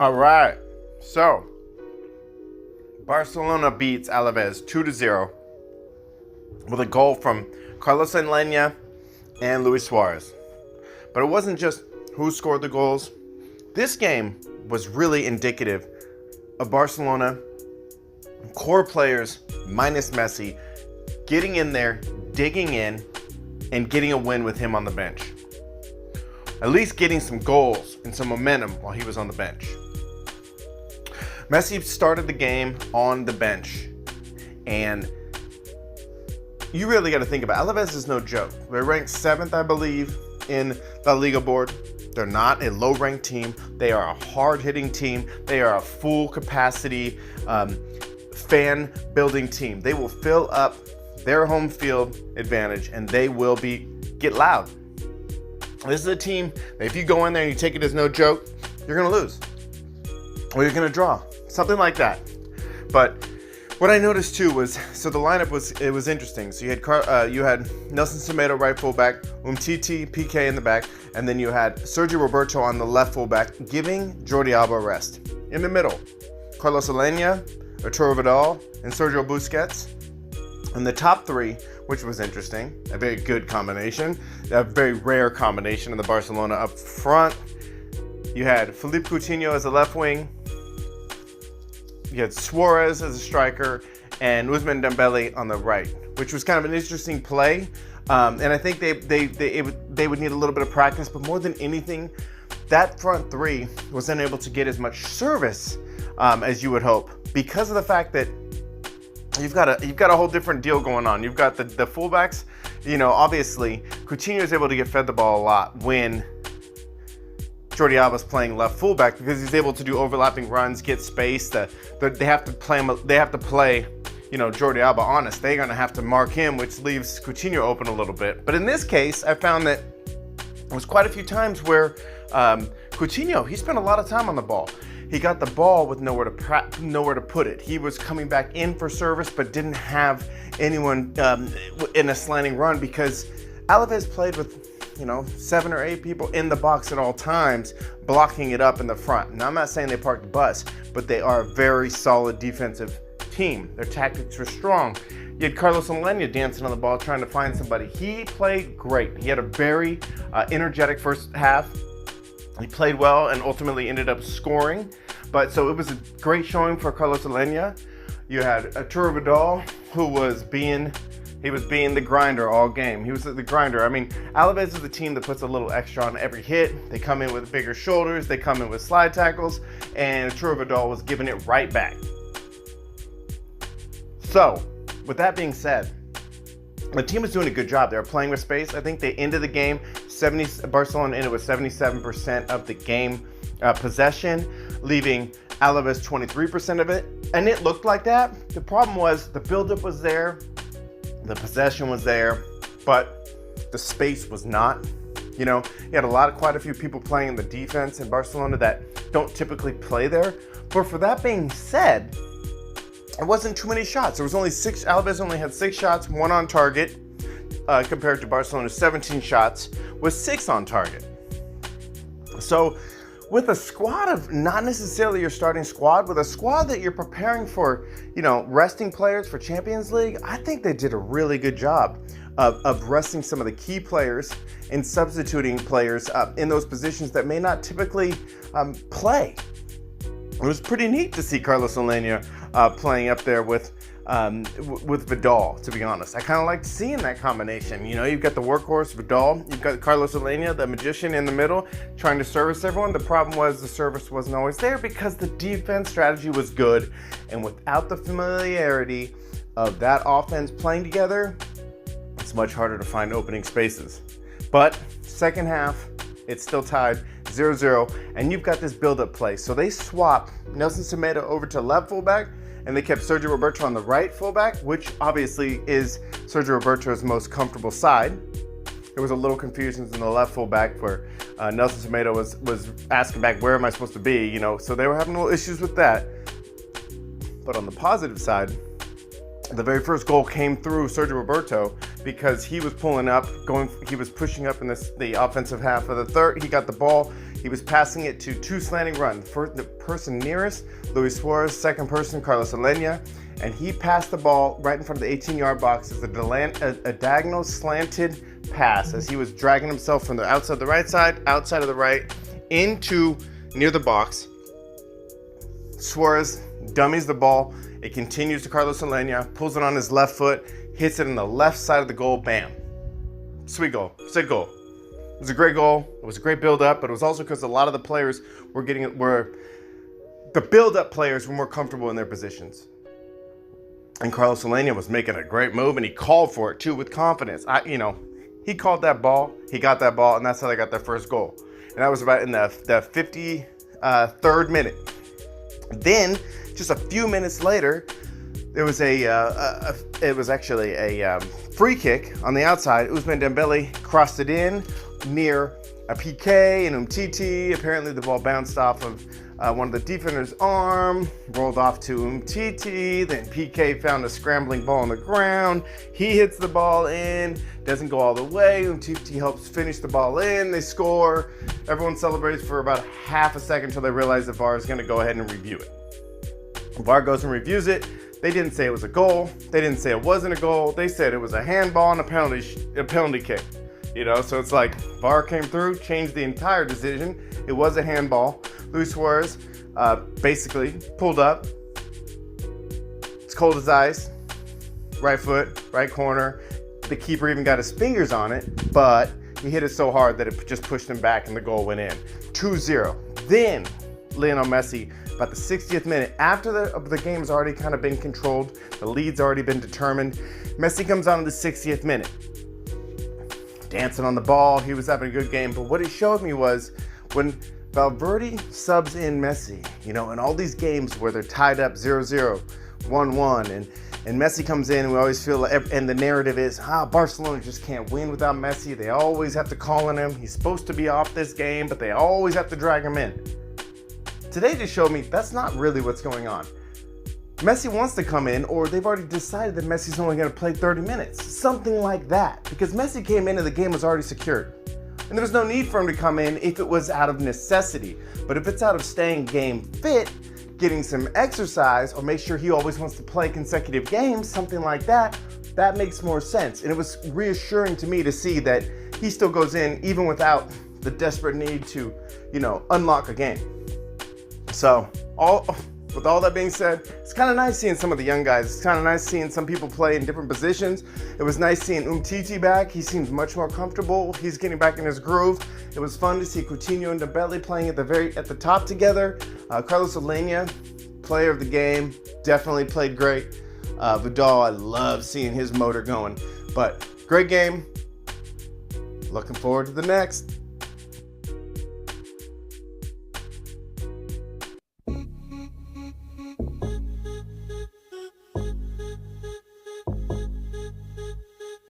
All right. So, Barcelona beats Alaves 2-0 with a goal from Carlos Alena and Luis Suarez. But it wasn't just who scored the goals. This game was really indicative of Barcelona core players minus Messi getting in there, digging in, and getting a win with him on the bench. At least getting some goals and some momentum while he was on the bench. Messi started the game on the bench, and you really got to think about it. Alaves is no joke. They're ranked 7th, I believe, in La Liga board. They're not a low-ranked team. They are a hard-hitting team. They are a full-capacity fan-building team. They will fill up their home field advantage, and they will get loud. This is a team that if you go in there and you take it as no joke, you're going to lose. Or you're going to draw. Something like that. But what I noticed too was, so the lineup was interesting. So you had Nelson Semedo right fullback, Umtiti, PK in the back, and then you had Sergio Roberto on the left fullback, giving Jordi Alba a rest. In the middle, Carlos Alena, Arturo Vidal, and Sergio Busquets. And the top three, which was interesting, a very good combination, a very rare combination in the Barcelona up front. You had Philippe Coutinho as a left wing. You had Suarez as a striker and Ousmane Dembele on the right, which was kind of an interesting play. And I think they would need a little bit of practice, but more than anything, that front three was unable to get as much service as you would hope because of the fact that you've got a whole different deal going on. You've got the fullbacks. Obviously Coutinho is able to get fed the ball a lot when Jordi Alba's playing left fullback because he's able to do overlapping runs, get space. They have to play Jordi Alba honest. They're gonna have to mark him, which leaves Coutinho open a little bit. But in this case, I found that there was quite a few times where Coutinho, he spent a lot of time on the ball. He got the ball with nowhere to put it. He was coming back in for service, but didn't have anyone in a slanting run because Alaves played with 7 or 8 people in the box at all times, blocking it up in the front. Now, I'm not saying they parked the bus, but they are a very solid defensive team. Their tactics were strong. You had Carlos Alena dancing on the ball, trying to find somebody. He played great. He had a very energetic first half. He played well and ultimately ended up scoring. But so it was a great showing for Carlos Alena. You had Arturo Vidal, who was being the grinder all game. He was the grinder. I mean, Alaves is the team that puts a little extra on every hit. They come in with bigger shoulders. They come in with slide tackles. And Arturo Vidal was giving it right back. So, with that being said, the team was doing a good job. They were playing with space. I think they ended the game, Barcelona ended with 77% of the game possession, leaving Alaves 23% of it. And it looked like that. The problem was the buildup was there. The possession was there, but the space was not. You had quite a few people playing in the defense in Barcelona that don't typically play there. But for that being said, it wasn't too many shots. There was only 6. Alaves only had 6 shots, 1 on target, compared to Barcelona's 17 shots with 6 on target. So with a squad of not necessarily your starting squad, with a squad that you're preparing for, resting players for Champions League, I think they did a really good job of resting some of the key players and substituting players in those positions that may not typically play. It was pretty neat to see Carlos Alena playing up there with Vidal, to be honest. I kind of liked seeing that combination. You've got the workhorse Vidal, you've got Carlos Alena, the magician in the middle, trying to service everyone. The problem was the service wasn't always there because the defense strategy was good. And without the familiarity of that offense playing together, it's much harder to find opening spaces. But second half, it's still tied 0-0, and you've got this build-up play. So they swap Nelson Semedo over to left fullback, and they kept Sergio Roberto on the right fullback, which obviously is Sergio Roberto's most comfortable side. There was a little confusion in the left fullback where Nelson Semedo was asking back, where am I supposed to be? So they were having little issues with that. But on the positive side, the very first goal came through Sergio Roberto because he was pulling up, he was pushing up in the offensive half of the third. He got the ball, He was passing it to two slanting runs. First, the person nearest, Luis Suarez, second person, Carlos Alena, and he passed the ball right in front of the 18-yard box as a diagonal slanted pass as he was dragging himself from the outside of the right side, outside of the right, into near the box. Suarez dummies the ball. It continues to Carlos Alena, pulls it on his left foot, hits it in the left side of the goal, bam. Sweet goal, sick goal. It was a great goal. It was a great build-up, but it was also because a lot of the players the build-up players were more comfortable in their positions. And Carlos Alena was making a great move, and he called for it too with confidence. He called that ball, he got that ball, and that's how they got their first goal. And that was about in the 53rd minute. Then, just a few minutes later, there was it was actually a free kick on the outside. Ousmane Dembele crossed it in near a PK and Umtiti. Apparently the ball bounced off of one of the defenders' arm, rolled off to Umtiti. Then PK found a scrambling ball on the ground. He hits the ball in, doesn't go all the way. Umtiti helps finish the ball in. They score. Everyone celebrates for about half a second until they realize the VAR is going to go ahead and review it. The VAR goes and reviews it. They didn't say it was a goal. They didn't say it wasn't a goal. They said it was a handball and a penalty kick. So it's like VAR came through, changed the entire decision. It was a handball. Luis Suarez basically pulled up. It's cold as ice. Right foot, right corner. The keeper even got his fingers on it, but he hit it so hard that it just pushed him back and the goal went in. 2-0. Then Lionel Messi, about the 60th minute, after the game's already kind of been controlled, the lead's already been determined, Messi comes on in the 60th minute. Dancing on the ball, he was having a good game, but what it showed me was when Valverde subs in Messi, in all these games where they're tied up 0-0, 1-1, and Messi comes in, and we always feel, and the narrative is, Barcelona just can't win without Messi. They always have to call on him. He's supposed to be off this game, but they always have to drag him in. Today just showed me that's not really what's going on. Messi wants to come in, or they've already decided that Messi's only going to play 30 minutes. Something like that. Because Messi came in and the game was already secured. And there was no need for him to come in if it was out of necessity. But if it's out of staying game fit, getting some exercise, or make sure he always wants to play consecutive games, something like that, that makes more sense. And it was reassuring to me to see that he still goes in even without the desperate need to, unlock a game. So, with all that being said, it's kind of nice seeing some of the young guys. It's kind of nice seeing some people play in different positions. It was nice seeing Umtiti back. He seems much more comfortable. He's getting back in his groove. It was fun to see Coutinho and Dembele playing at the top together. Carlos Alena, player of the game, definitely played great. Vidal, I love seeing his motor going. But great game. Looking forward to the next.